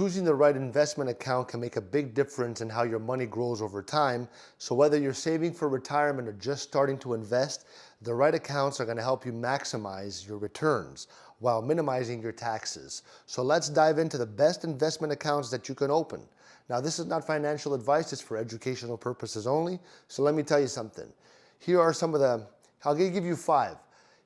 choosing the right investment account can make a big difference in how your money grows over time. So whether you're saving for retirement or just starting to invest, the right accounts are going to help you maximize your returns while minimizing your taxes. So let's dive into the best investment accounts that you can open. Now, this is not financial advice, it's for educational purposes only. So let me tell you something. Here are some of I'll give you 5.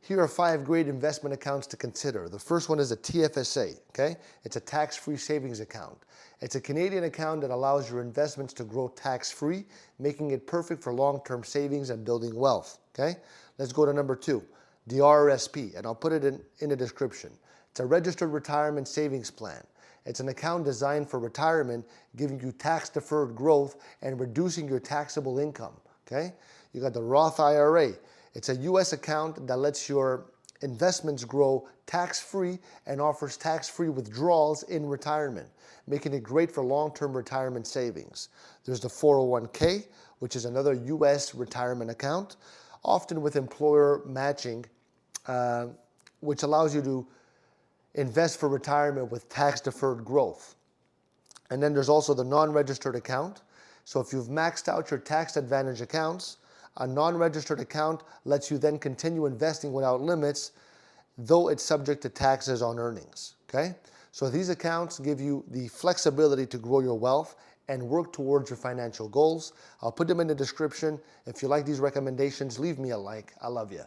Here are 5 great investment accounts to consider. The first one is a TFSA, okay? It's a tax-free savings account. It's a Canadian account that allows your investments to grow tax-free, making it perfect for long-term savings and building wealth, okay? Let's go to number 2, the RRSP, and I'll put it in the description. It's a registered retirement savings plan. It's an account designed for retirement, giving you tax-deferred growth and reducing your taxable income, okay? You got the Roth IRA. It's a U.S. account that lets your investments grow tax-free and offers tax-free withdrawals in retirement, making it great for long-term retirement savings. There's the 401k, which is another U.S. retirement account, often with employer matching, which allows you to invest for retirement with tax-deferred growth. And then there's also the non-registered account. So if you've maxed out your tax advantage accounts, a non-registered account lets you then continue investing without limits, though it's subject to taxes on earnings, okay? So these accounts give you the flexibility to grow your wealth and work towards your financial goals. I'll put them in the description. If you like these recommendations, leave me a like. I love you.